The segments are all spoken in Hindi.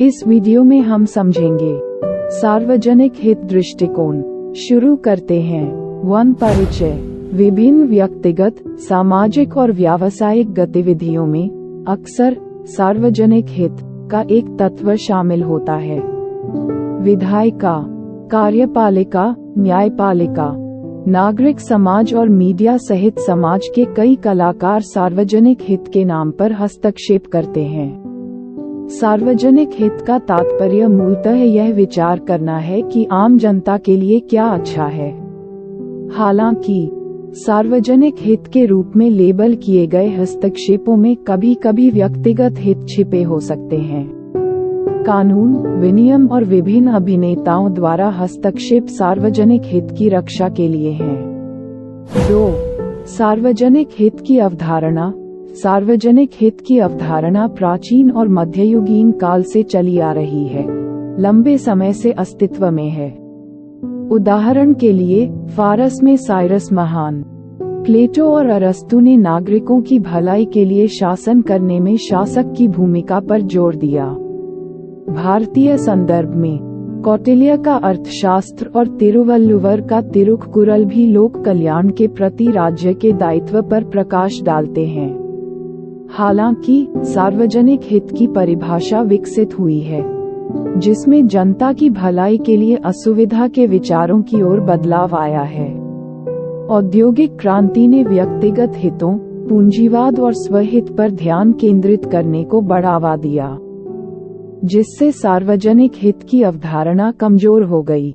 इस वीडियो में हम समझेंगे सार्वजनिक हित दृष्टिकोण। शुरू करते हैं। 1 परिचय। विभिन्न व्यक्तिगत, सामाजिक और व्यावसायिक गतिविधियों में अक्सर सार्वजनिक हित का एक तत्व शामिल होता है। विधायिका, कार्यपालिका, न्यायपालिका, नागरिक समाज और मीडिया सहित समाज के कई कलाकार सार्वजनिक हित के नाम पर हस्तक्षेप करते हैं। सार्वजनिक हित का तात्पर्य मूलतः यह विचार करना है कि आम जनता के लिए क्या अच्छा है। हालांकि सार्वजनिक हित के रूप में लेबल किए गए हस्तक्षेपों में कभी कभी व्यक्तिगत हित छिपे हो सकते हैं। कानून, विनियम और विभिन्न अभिनेताओं द्वारा हस्तक्षेप सार्वजनिक हित की रक्षा के लिए हैं। 2. सार्वजनिक हित की अवधारणा। सार्वजनिक हित की अवधारणा प्राचीन और मध्ययुगीन काल से चली आ रही है, लंबे समय से अस्तित्व में है। उदाहरण के लिए, फारस में साइरस महान, प्लेटो और अरस्तु ने नागरिकों की भलाई के लिए शासन करने में शासक की भूमिका पर जोर दिया। भारतीय संदर्भ में कौटिल्य का अर्थशास्त्र और तिरुवल्लुवर का तिरुक्कुरल भी लोक कल्याण के प्रति राज्य के दायित्व पर प्रकाश डालते हैं। हालांकि सार्वजनिक हित की परिभाषा विकसित हुई है, जिसमें जनता की भलाई के लिए असुविधा के विचारों की ओर बदलाव आया है। औद्योगिक क्रांति ने व्यक्तिगत हितों, पूंजीवाद और स्वहित पर ध्यान केंद्रित करने को बढ़ावा दिया, जिससे सार्वजनिक हित की अवधारणा कमजोर हो गई।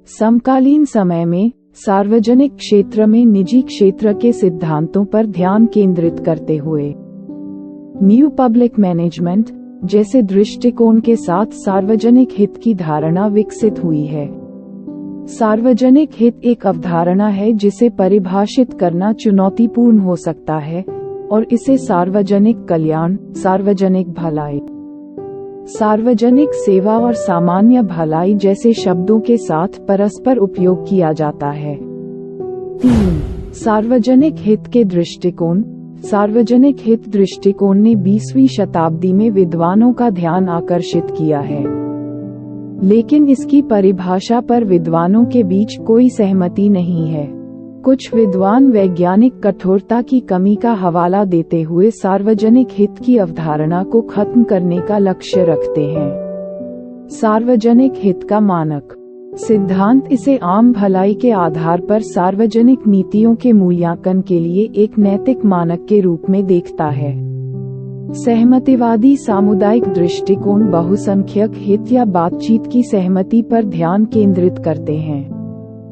समकालीन समय में सार्वजनिक क्षेत्र में निजी क्षेत्र के सिद्धांतों पर ध्यान केंद्रित करते हुए न्यू पब्लिक मैनेजमेंट जैसे दृष्टिकोण के साथ सार्वजनिक हित की धारणा विकसित हुई है। सार्वजनिक हित एक अवधारणा है जिसे परिभाषित करना चुनौतीपूर्ण हो सकता है और इसे सार्वजनिक कल्याण, सार्वजनिक भलाई, सार्वजनिक सेवा और सामान्य भलाई जैसे शब्दों के साथ परस्पर उपयोग किया जाता है। 3. सार्वजनिक हित के दृष्टिकोण। सार्वजनिक हित दृष्टिकोण ने 20वीं शताब्दी में विद्वानों का ध्यान आकर्षित किया है, लेकिन इसकी परिभाषा पर विद्वानों के बीच कोई सहमति नहीं है। कुछ विद्वान वैज्ञानिक कठोरता की कमी का हवाला देते हुए सार्वजनिक हित की अवधारणा को खत्म करने का लक्ष्य रखते हैं। सार्वजनिक हित का मानक सिद्धांत इसे आम भलाई के आधार पर सार्वजनिक नीतियों के मूल्यांकन के लिए एक नैतिक मानक के रूप में देखता है। सहमतिवादी सामुदायिक दृष्टिकोण बहुसंख्यक हित या बातचीत की सहमति पर ध्यान केंद्रित करते हैं।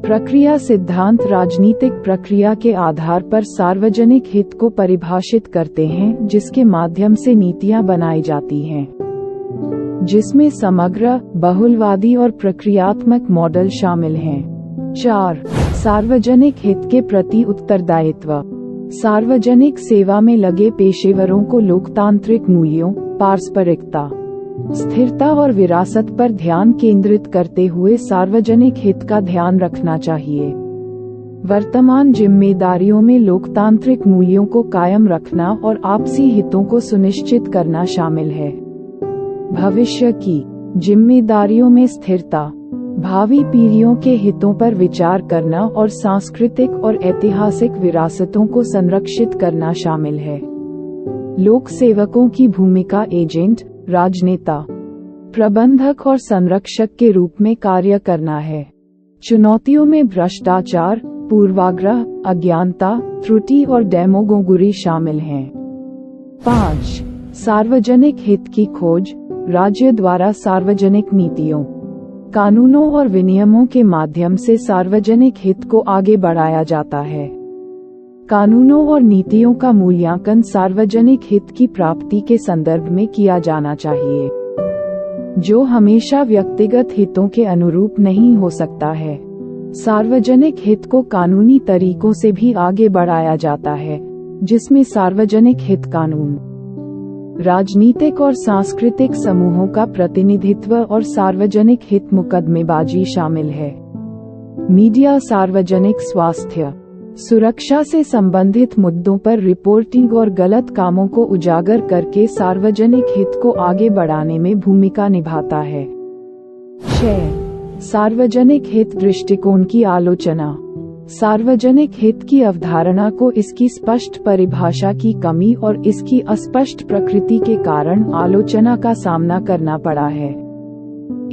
प्रक्रिया सिद्धांत राजनीतिक प्रक्रिया के आधार पर सार्वजनिक हित को परिभाषित करते हैं, जिसके माध्यम से नीतियां बनाई जाती हैं, जिसमें समग्र, बहुलवादी और प्रक्रियात्मक मॉडल शामिल हैं। 4. सार्वजनिक हित के प्रति उत्तरदायित्व। सार्वजनिक सेवा में लगे पेशेवरों को लोकतांत्रिक मूल्यों, पारस्परिकता, स्थिरता और विरासत पर ध्यान केंद्रित करते हुए सार्वजनिक हित का ध्यान रखना चाहिए। वर्तमान जिम्मेदारियों में लोकतांत्रिक मूल्यों को कायम रखना और आपसी हितों को सुनिश्चित करना शामिल है। भविष्य की जिम्मेदारियों में स्थिरता, भावी पीढ़ियों के हितों पर विचार करना और सांस्कृतिक और ऐतिहासिक विरासतों को संरक्षित करना शामिल है। लोक सेवकों की भूमिका एजेंट, राजनेता, प्रबंधक और संरक्षक के रूप में कार्य करना है। चुनौतियों में भ्रष्टाचार, पूर्वाग्रह, अज्ञानता, त्रुटि और डेमोगोगुरी शामिल हैं। 5. सार्वजनिक हित की खोज। राज्य द्वारा सार्वजनिक नीतियों, कानूनों और विनियमों के माध्यम से सार्वजनिक हित को आगे बढ़ाया जाता है। कानूनों और नीतियों का मूल्यांकन सार्वजनिक हित की प्राप्ति के संदर्भ में किया जाना चाहिए, जो हमेशा व्यक्तिगत हितों के अनुरूप नहीं हो सकता है। सार्वजनिक हित को कानूनी तरीकों से भी आगे बढ़ाया जाता है, जिसमें सार्वजनिक हित कानून, राजनीतिक और सांस्कृतिक समूहों का प्रतिनिधित्व और सार्वजनिक हित मुकदमेबाजी शामिल है। मीडिया, सार्वजनिक स्वास्थ्य। सुरक्षा से संबंधित मुद्दों पर रिपोर्टिंग और गलत कामों को उजागर करके सार्वजनिक हित को आगे बढ़ाने में भूमिका निभाता है। 6. सार्वजनिक हित दृष्टिकोण की आलोचना। सार्वजनिक हित की अवधारणा को इसकी स्पष्ट परिभाषा की कमी और इसकी अस्पष्ट प्रकृति के कारण आलोचना का सामना करना पड़ा है।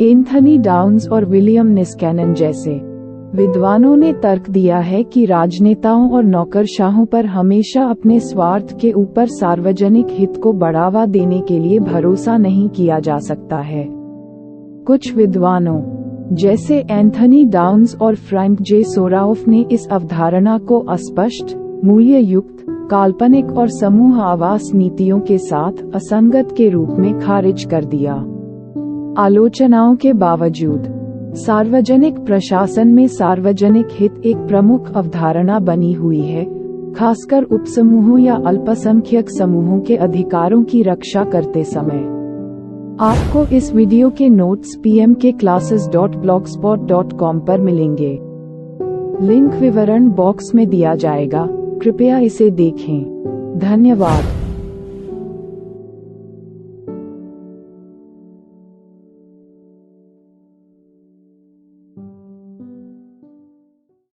एंथनी डाउन्स और विलियम निस्कैनन जैसे विद्वानों ने तर्क दिया है कि राजनेताओं और नौकरशाहों पर हमेशा अपने स्वार्थ के ऊपर सार्वजनिक हित को बढ़ावा देने के लिए भरोसा नहीं किया जा सकता है। कुछ विद्वानों जैसे एंथनी डाउन्स और फ्रैंक जे सोराओफ ने इस अवधारणा को अस्पष्ट, मूल्य युक्त, काल्पनिक और समूह आवास नीतियों के साथ असंगत के रूप में खारिज कर दिया। आलोचनाओं के बावजूद सार्वजनिक प्रशासन में सार्वजनिक हित एक प्रमुख अवधारणा बनी हुई है, खासकर उपसमूहों या अल्पसंख्यक समूहों के अधिकारों की रक्षा करते समय। आपको इस वीडियो के नोट्स pmkclasses.blogspot.com पर मिलेंगे। लिंक विवरण बॉक्स में दिया जाएगा, कृपया इसे देखें। धन्यवाद।